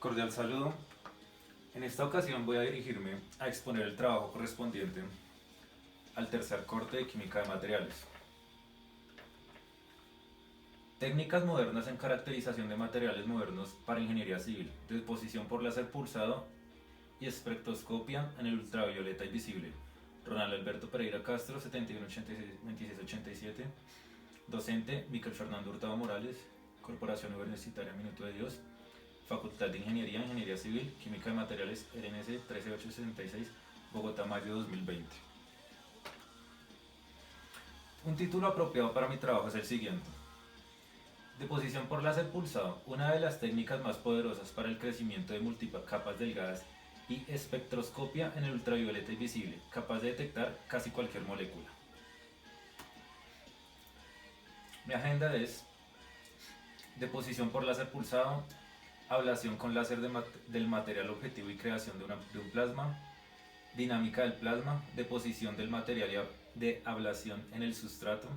Cordial saludo. En esta ocasión voy a dirigirme a exponer el trabajo correspondiente al tercer corte de química de materiales. Técnicas modernas en caracterización de materiales modernos para ingeniería civil, disposición por láser pulsado y espectroscopia en el ultravioleta invisible. Ronald Alberto Pereira Castro, 7186-2687. Docente, Miquel Fernando Hurtado Morales, Corporación Universitaria Minuto de Dios, Facultad de Ingeniería, Ingeniería Civil, Química de Materiales, RNC 13866, Bogotá, mayo 2020. Un título apropiado para mi trabajo es el siguiente. Deposición por láser pulsado, una de las técnicas más poderosas para el crecimiento de multicapas delgadas y espectroscopia en el ultravioleta invisible, capaz de detectar casi cualquier molécula. Mi agenda es deposición por láser pulsado, ablación con láser del material objetivo y creación de un plasma, dinámica del plasma, deposición del material de ablación en el sustrato,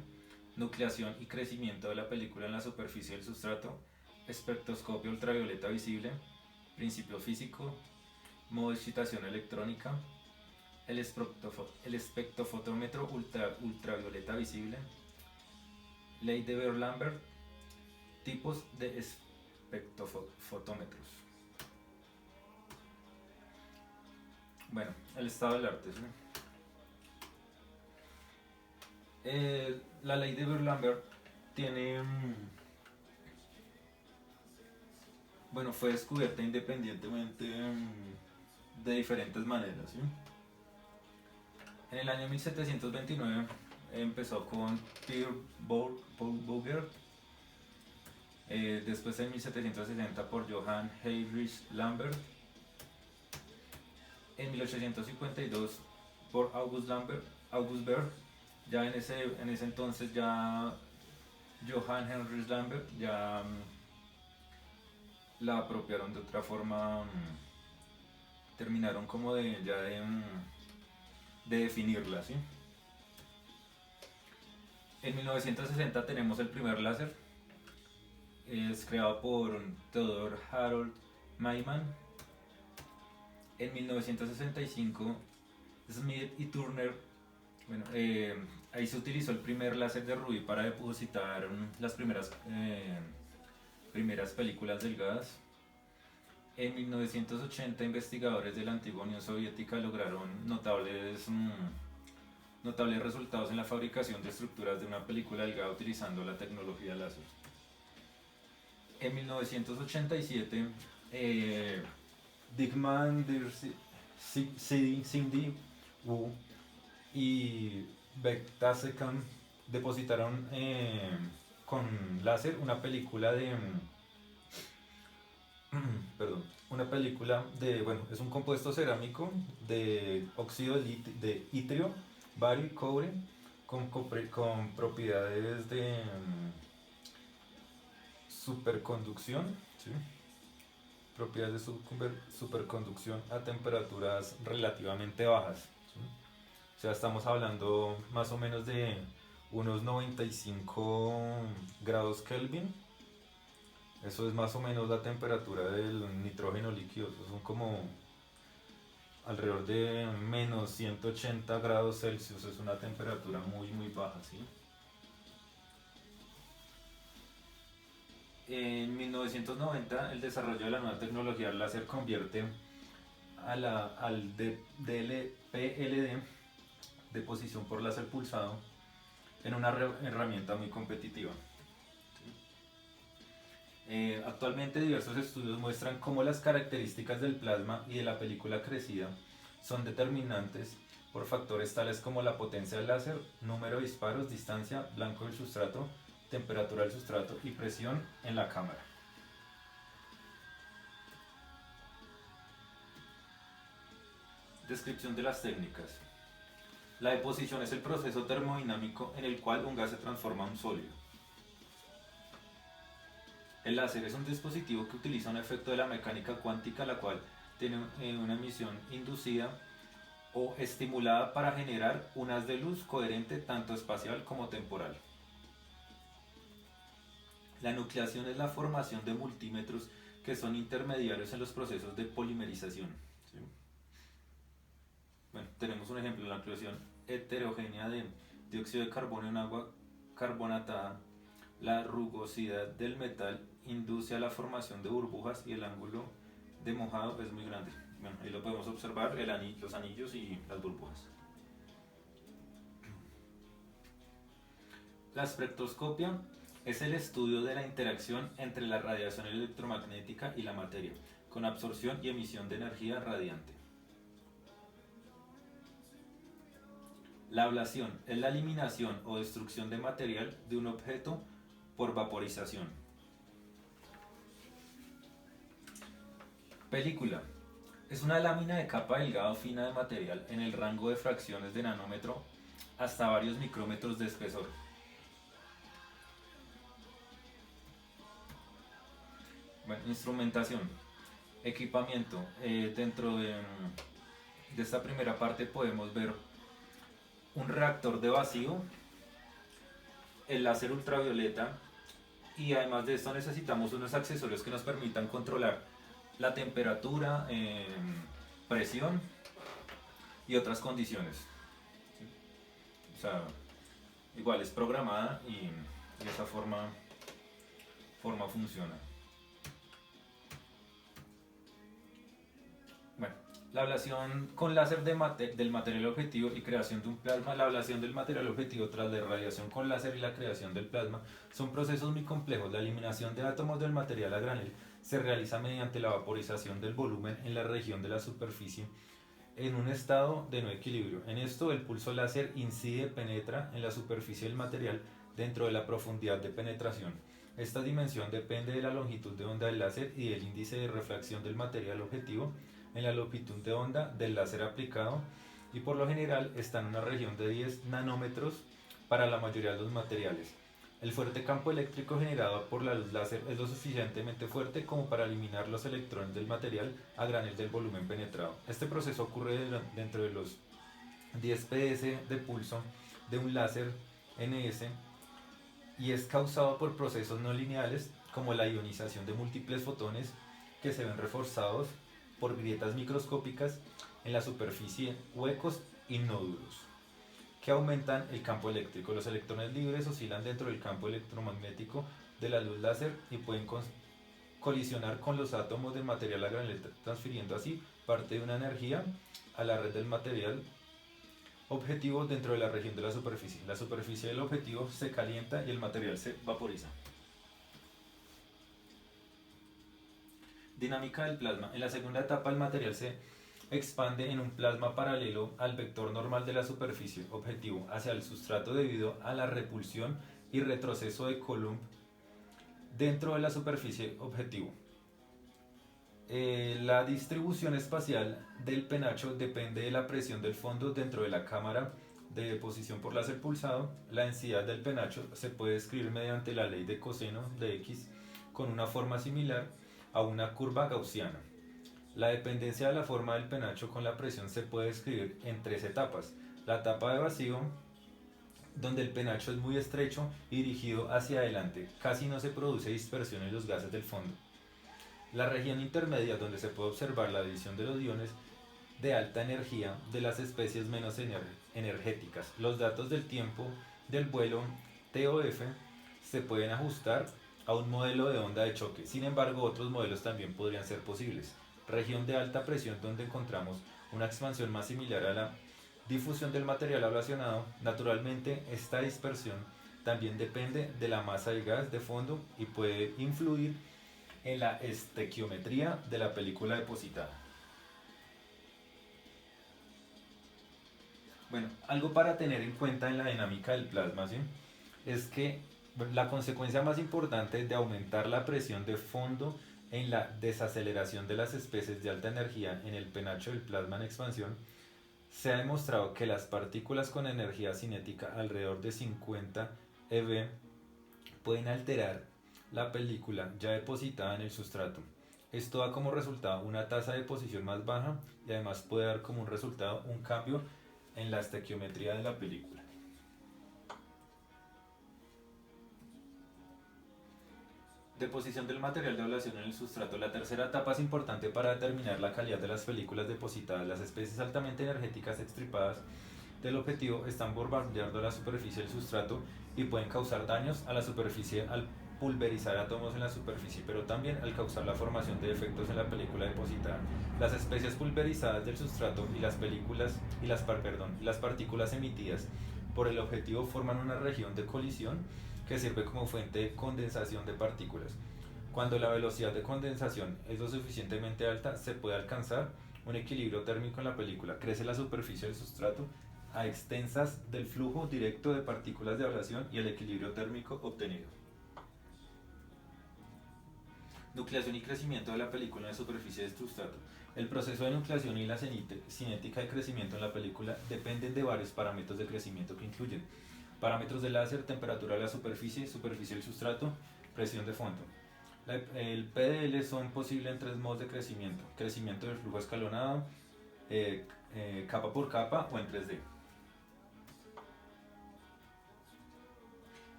nucleación y crecimiento de la película en la superficie del sustrato, espectroscopio ultravioleta visible, principio físico, modo de excitación electrónica, el espectrofotómetro ultravioleta visible, ley de Beer-Lambert, tipos de espectrofotómetros. Bueno, el estado del arte. ¿Sí? La ley de Beer-Lambert tiene, bueno, fue descubierta independientemente de diferentes maneras. ¿Sí? En el año 1729 empezó con Pierre Bourget, después en 1760 por Johann Heinrich Lambert, en 1852 por August Berg. Ya en ese entonces ya Johann Heinrich Lambert ya la apropiaron de otra forma, terminaron como de definirla, ¿sí? En 1960 tenemos el primer láser, es creado por Theodor Harold Maiman. En 1965 Smith y Turner, bueno, ahí se utilizó el primer láser de rubí para depositar las primeras películas delgadas. En 1980 investigadores de la antigua Unión Soviética lograron notables resultados en la fabricación de estructuras de una película delgada utilizando la tecnología láser. En 1987 Dickmann, Cindy Wu y Bektasekan depositaron con láser una película de bueno, es un compuesto cerámico de óxido de itrio, bario y cobre con propiedades de superconducción, ¿sí? Propiedades de superconducción a temperaturas relativamente bajas, ¿sí? O sea, estamos hablando más o menos de unos 95 grados Kelvin. Eso es más o menos la temperatura del nitrógeno líquido. Eso son como alrededor de menos 180 grados Celsius. Es una temperatura muy muy baja, ¿sí? En 1990 el desarrollo de la nueva tecnología láser convierte al DLPLD, deposición por láser pulsado, en una herramienta muy competitiva. Actualmente diversos estudios muestran cómo las características del plasma y de la película crecida son determinantes por factores tales como la potencia del láser, número de disparos, distancia, blanco del sustrato, temperatura del sustrato y presión en la cámara. Descripción de las técnicas. La deposición es el proceso termodinámico en el cual un gas se transforma en un sólido. El láser es un dispositivo que utiliza un efecto de la mecánica cuántica, la cual tiene una emisión inducida o estimulada para generar un haz de luz coherente tanto espacial como temporal. La nucleación es la formación de multímetros que son intermediarios en los procesos de polimerización. ¿Sí? Bueno, tenemos un ejemplo, la nucleación heterogénea de dióxido de carbono en agua carbonatada. La rugosidad del metal induce a la formación de burbujas y el ángulo de mojado es muy grande. Bueno, ahí lo podemos observar, los anillos y las burbujas. La espectroscopia es el estudio de la interacción entre la radiación electromagnética y la materia, con absorción y emisión de energía radiante. La ablación es la eliminación o destrucción de material de un objeto por vaporización. Película. Es una lámina de capa delgada o fina de material en el rango de fracciones de nanómetro hasta varios micrómetros de espesor. Bueno, instrumentación. Equipamiento. Dentro de esta primera parte podemos ver un reactor de vacío, el láser ultravioleta, y además de esto necesitamos unos accesorios que nos permitan controlar la temperatura, presión y otras condiciones. O sea, igual es programada y de esa forma funciona. Bueno, la ablación con láser del material objetivo y creación de un plasma. La ablación del material objetivo tras la irradiación con láser y la creación del plasma son procesos muy complejos. La eliminación de átomos del material a granel se realiza mediante la vaporización del volumen en la región de la superficie en un estado de no equilibrio. En esto, el pulso láser penetra en la superficie del material dentro de la profundidad de penetración. Esta dimensión depende de la longitud de onda del láser y del índice de refracción del material objetivo en la longitud de onda del láser aplicado, y por lo general está en una región de 10 nanómetros para la mayoría de los materiales. El fuerte campo eléctrico generado por la luz láser es lo suficientemente fuerte como para eliminar los electrones del material a granel del volumen penetrado. Este proceso ocurre dentro de los 10 ps de pulso de un láser NS y es causado por procesos no lineales como la ionización de múltiples fotones que se ven reforzados por grietas microscópicas en la superficie, huecos y nódulos que aumentan el campo eléctrico. Los electrones libres oscilan dentro del campo electromagnético de la luz láser y pueden colisionar con los átomos del material a granel, transfiriendo así parte de una energía a la red del material objetivo dentro de la región de la superficie. La superficie del objetivo se calienta y el material se vaporiza. Dinámica del plasma. En la segunda etapa el material se expande en un plasma paralelo al vector normal de la superficie objetivo hacia el sustrato debido a la repulsión y retroceso de Coulomb dentro de la superficie objetivo. La distribución espacial del penacho depende de la presión del fondo dentro de la cámara de deposición por láser pulsado. La densidad del penacho se puede describir mediante la ley de coseno de X con una forma similar a una curva gaussiana. La dependencia de la forma del penacho con la presión se puede describir en 3 etapas. La etapa de vacío, donde el penacho es muy estrecho y dirigido hacia adelante, casi no se produce dispersión en los gases del fondo. La región intermedia, donde se puede observar la división de los iones de alta energía de las especies menos energéticas. Los datos del tiempo del vuelo TOF se pueden ajustar a un modelo de onda de choque. Sin embargo, otros modelos también podrían ser posibles. Región de alta presión, donde encontramos una expansión más similar a la difusión del material ablacionado. Naturalmente, esta dispersión también depende de la masa del gas de fondo y puede influir en la estequiometría de la película depositada. Bueno, algo para tener en cuenta en la dinámica del plasma, ¿sí?, es que la consecuencia más importante de aumentar la presión de fondo en la desaceleración de las especies de alta energía en el penacho del plasma en expansión, se ha demostrado que las partículas con energía cinética alrededor de 50 eV pueden alterar la película ya depositada en el sustrato. Esto da como resultado una tasa de deposición más baja y además puede dar como un resultado un cambio en la estequiometría de la película. Deposición del material de ablación en el sustrato. La tercera etapa es importante para determinar la calidad de las películas depositadas. Las especies altamente energéticas extirpadas del objetivo están bombardeando la superficie del sustrato y pueden causar daños a la superficie al pulverizar átomos en la superficie, pero también al causar la formación de defectos en la película depositada. Las especies pulverizadas del sustrato y las partículas emitidas por el objetivo forman una región de colisión que sirve como fuente de condensación de partículas. Cuando la velocidad de condensación es lo suficientemente alta, se puede alcanzar un equilibrio térmico en la película. Crece la superficie del sustrato a extensas del flujo directo de partículas de ablación y el equilibrio térmico obtenido. Nucleación y crecimiento de la película en la superficie del sustrato. El proceso de nucleación y la cinética de crecimiento en la película dependen de varios parámetros de crecimiento que incluyen parámetros de láser, temperatura de la superficie, superficie del sustrato, presión de fondo. El PDL son posibles en tres modos de crecimiento: crecimiento del flujo escalonado, capa por capa o en 3D.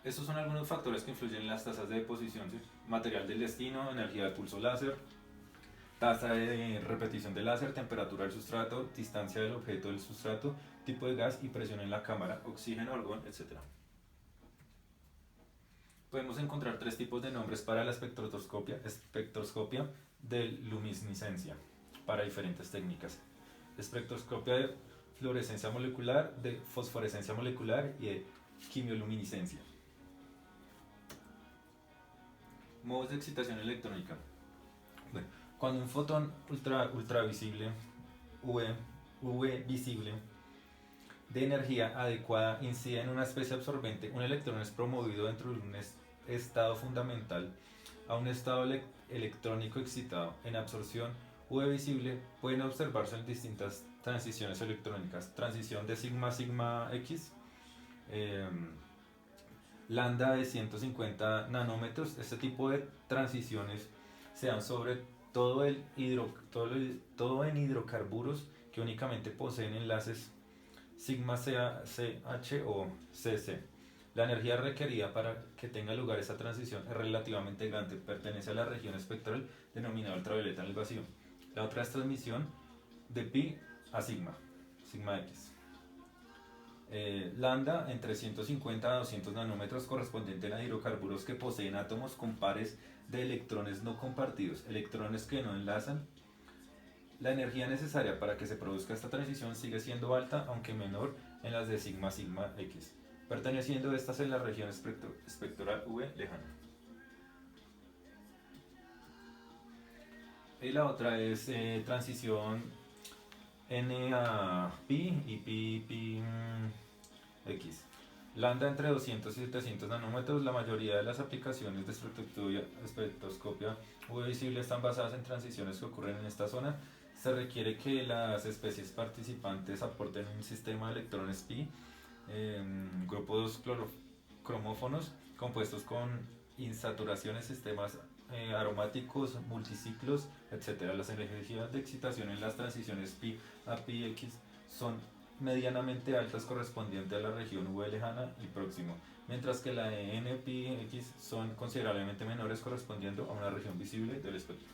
Estos son algunos factores que influyen en las tasas de deposición: ¿sí? Material del destino, energía de pulso láser, tasa de repetición del láser, temperatura del sustrato, distancia del objeto del sustrato, tipo de gas y presión en la cámara, oxígeno, argón, etc. Podemos encontrar tres tipos de nombres para la espectroscopia de luminiscencia para diferentes técnicas: espectroscopia de fluorescencia molecular, de fosforescencia molecular y de quimioluminiscencia. Modos de excitación electrónica. Bueno, cuando un fotón ultravisible UV visible de energía adecuada incide en una especie absorbente, un electrón es promovido dentro de un estado fundamental a un estado electrónico excitado. En absorción UV visible pueden observarse en distintas transiciones electrónicas: transición de sigma X, lambda de 150 nanómetros. Este tipo de transiciones se dan sobre todo en hidrocarburos que únicamente poseen enlaces sigma CH o CC. La energía requerida para que tenga lugar esa transición es relativamente grande. Pertenece a la región espectral denominada ultravioleta en el vacío. La otra es transmisión de pi a sigma X. Lambda entre 150 a 200 nanómetros, correspondiente a hidrocarburos que poseen átomos con pares de electrones no compartidos, electrones que no enlazan. La energía necesaria para que se produzca esta transición sigue siendo alta, aunque menor en las de sigma X, perteneciendo estas en la región espectral V lejana. Y la otra es transición N a pi y pi X. Lambda entre 200 y 700 nanómetros. La mayoría de las aplicaciones de espectroscopia UV visible están basadas en transiciones que ocurren en esta zona. Se requiere que las especies participantes aporten un sistema de electrones pi, grupos cromófonos compuestos con insaturaciones, sistemas aromáticos, multiciclos, etc. Las energías de excitación en las transiciones pi a pi X son medianamente altas, correspondiente a la región V lejana y próximo, mientras que la de N pi X son considerablemente menores, correspondiendo a una región visible del espectro.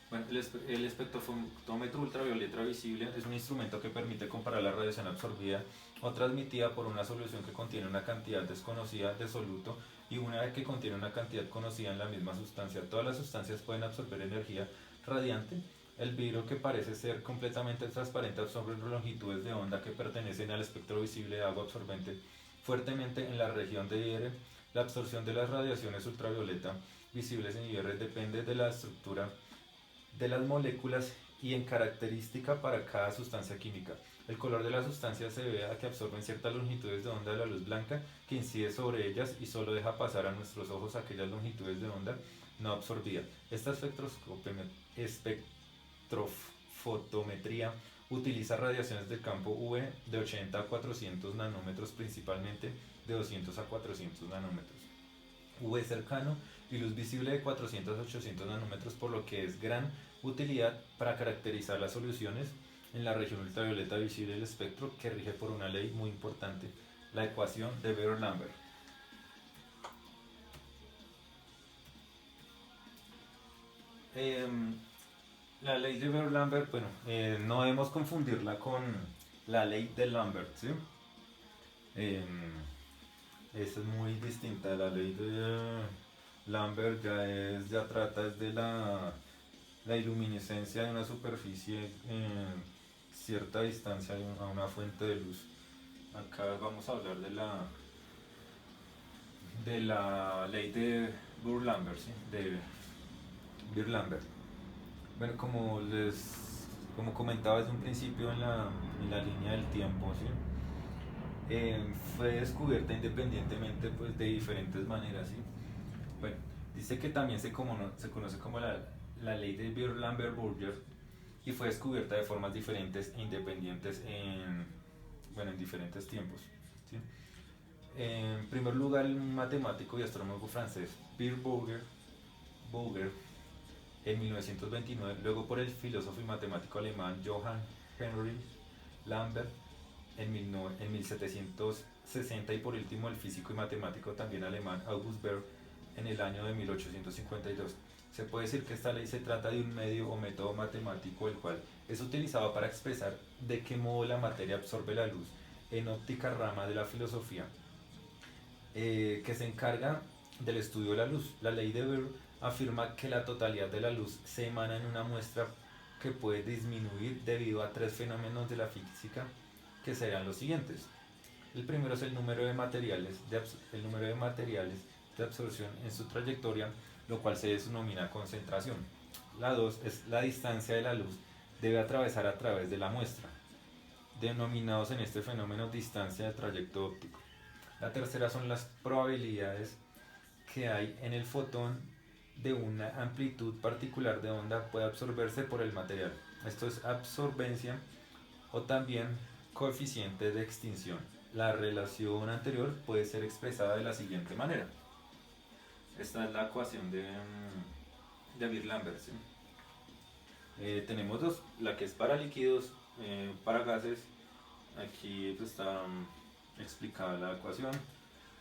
Bueno, el espectrofotómetro ultravioleta visible es un instrumento que permite comparar la radiación absorbida o transmitida por una solución que contiene una cantidad desconocida de soluto y una que contiene una cantidad conocida en la misma sustancia. Todas las sustancias pueden absorber energía radiante. El vidrio, que parece ser completamente transparente, absorbe longitudes de onda que pertenecen al espectro visible de agua absorbente fuertemente en la región de IR. La absorción de las radiaciones ultravioleta visibles en IR depende de la estructura de las moléculas y en característica para cada sustancia química. El color de las sustancias se debe a que absorben ciertas longitudes de onda de la luz blanca que incide sobre ellas y solo deja pasar a nuestros ojos aquellas longitudes de onda no absorbidas. Esta espectrofotometría utiliza radiaciones de campo UV de 80 a 400 nanómetros, principalmente de 200 a 400 nanómetros. UV cercano y luz visible de 400 a 800 nanómetros, por lo que es gran utilidad para caracterizar las soluciones en la región ultravioleta visible del espectro, que rige por una ley muy importante la ecuación de Beer-Lambert. Em, la ley de Beer-Lambert, bueno, no debemos confundirla con la ley de Lambert, ¿sí? Em, Esa es muy distinta. La ley de Lambert ya trata es de la iluminiscencia de una superficie en cierta distancia a una fuente de luz. Acá vamos a hablar de la ley de Beer-Lambert, ¿sí? De Beer-Lambert. Bueno, como comentaba desde un principio en la línea del tiempo, ¿sí? Fue descubierta independientemente pues, de diferentes maneras, ¿sí? Bueno, dice que también se conoce como la ley de Beer-Lambert-Burger y fue descubierta de formas diferentes e independientes en diferentes tiempos, ¿sí? En primer lugar, un matemático y astrónomo francés, Pierre Bouguer, en 1929, luego por el filósofo y matemático alemán Johann Heinrich Lambert en 1760 y por último el físico y matemático también alemán August Berg en el año de 1852. Se puede decir que esta ley se trata de un medio o método matemático el cual es utilizado para expresar de qué modo la materia absorbe la luz en óptica rama de la filosofía que se encarga del estudio de la luz. La ley de Beer afirma que la totalidad de la luz se emana en una muestra que puede disminuir debido a tres fenómenos de la física que serán los siguientes. El primero es el número de materiales de absorción en su trayectoria, lo cual se denomina concentración. La 2 es la distancia de la luz debe atravesar a través de la muestra, denominados en este fenómeno distancia de trayecto óptico. La tercera son las probabilidades que hay en el fotón de una amplitud particular de onda puede absorberse por el material. Esto es absorbencia o también coeficiente de extinción. La relación anterior puede ser expresada de la siguiente manera. Esta es la ecuación de Beer-Lambert, ¿sí? Tenemos dos, la que es para líquidos, para gases. Aquí pues, está explicada la ecuación,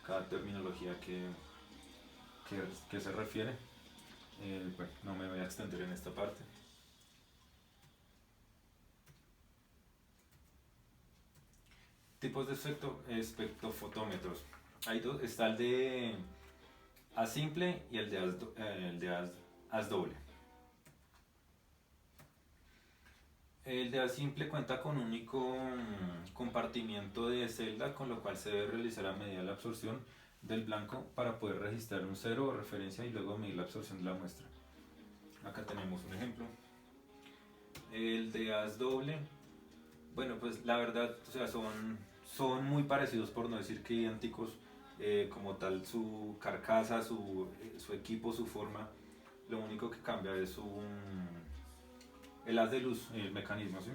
cada terminología que se refiere. Bueno, no me voy a extender en esta parte. Tipos de espectrofotómetros. Hay dos, está el de haz simple y el de haz doble. El de haz simple cuenta con un único compartimiento de celda, con lo cual se debe realizar a medida la absorción del blanco para poder registrar un cero o referencia y luego medir la absorción de la muestra. Acá tenemos un ejemplo. El de haz doble, bueno, pues la verdad, o sea, son muy parecidos, por no decir que idénticos, como tal su carcasa, su equipo, su forma. Lo único que cambia es el haz de luz, el mecanismo, ¿sí?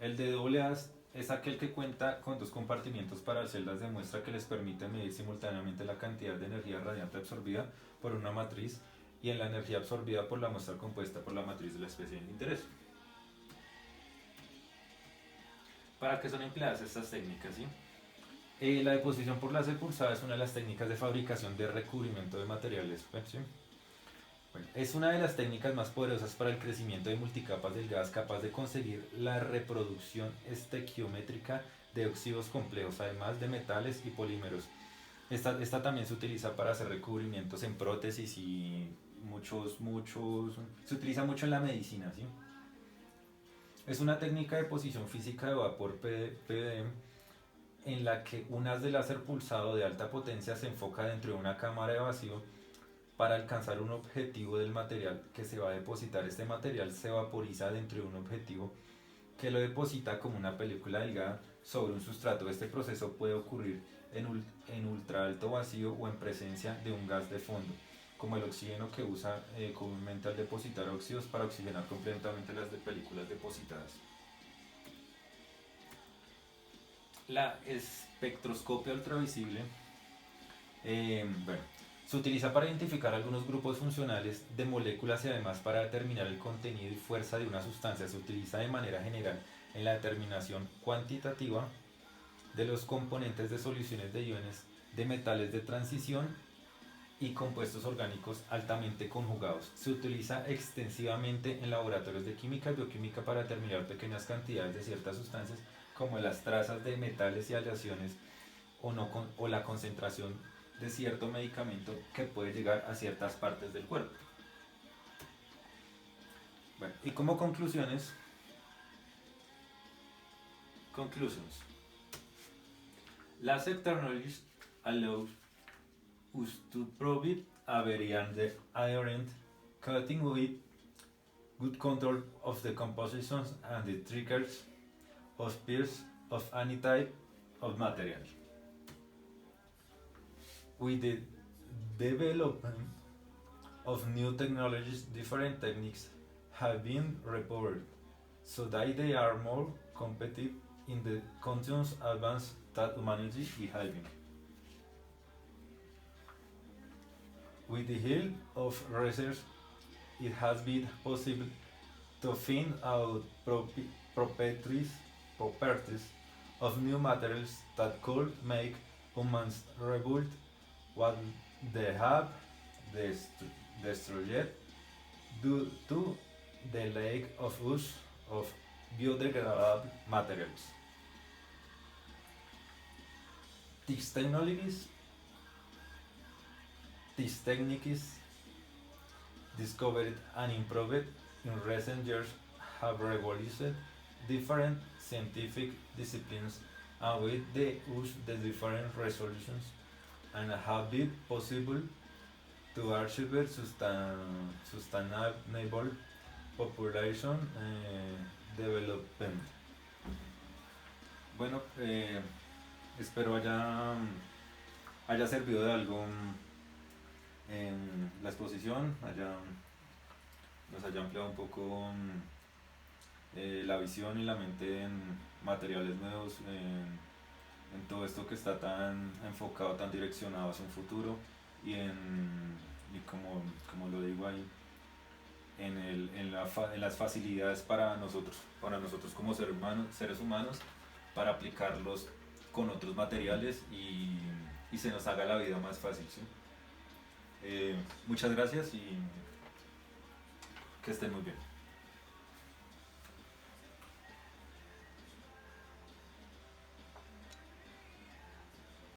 El de doble haz es aquel que cuenta con dos compartimientos para celdas de muestra que les permite medir simultáneamente la cantidad de energía radiante absorbida por una matriz y en la energía absorbida por la muestra compuesta por la matriz de la especie de interés. ¿Para qué son empleadas estas técnicas? ¿Sí? La deposición por láser pulsada es una de las técnicas de fabricación de recubrimiento de materiales. ¿Sí? Bueno, es una de las técnicas más poderosas para el crecimiento de multicapas del gas, capaz de conseguir la reproducción estequiométrica de óxidos complejos, además de metales y polímeros. Esta también se utiliza para hacer recubrimientos en prótesis y se utiliza mucho en la medicina, ¿sí? Es una técnica de posición física de vapor PVD en la que un haz de láser pulsado de alta potencia se enfoca dentro de una cámara de vacío para alcanzar un objetivo del material que se va a depositar. Este material se vaporiza dentro de un objetivo que lo deposita como una película delgada sobre un sustrato. Este proceso puede ocurrir en ultra alto vacío o en presencia de un gas de fondo, como el oxígeno que usa comúnmente al depositar óxidos para oxigenar completamente las películas depositadas. La espectroscopia ultravisible, bueno, se utiliza para identificar algunos grupos funcionales de moléculas y además para determinar el contenido y fuerza de una sustancia. Se utiliza de manera general en la determinación cuantitativa de los componentes de soluciones de iones de metales de transición y compuestos orgánicos altamente conjugados. Se utiliza extensivamente en laboratorios de química y bioquímica para determinar pequeñas cantidades de ciertas sustancias como las trazas de metales y aleaciones o la concentración de cierto medicamento que puede llegar a ciertas partes del cuerpo. Bueno, y como conclusions, LASEK technologies allow us to provide a very adherent coating with good control of the compositions and the triggers of pairs of any type of material. With the development of new technologies, different techniques have been reported, so that they are more competitive in the continuous advance that humanity is having. With the help of research, it has been possible to find out properties of new materials that could make humans rebuild what they have destroyed due to the lack of use of biodegradable materials. These techniques discovered and improved in recent years have revolutionized different scientific disciplines, and with the use the different resolutions and have been possible to achieve sustainable population development. Bueno, espero haya servido de algo en la exposición, nos haya ampliado un poco la visión y la mente en materiales nuevos, en todo esto que está tan enfocado, tan direccionado hacia un futuro y como lo digo ahí, en las facilidades para nosotros como seres humanos, para aplicarlos con otros materiales y se nos haga la vida más fácil, ¿sí? Muchas gracias y que estén muy bien.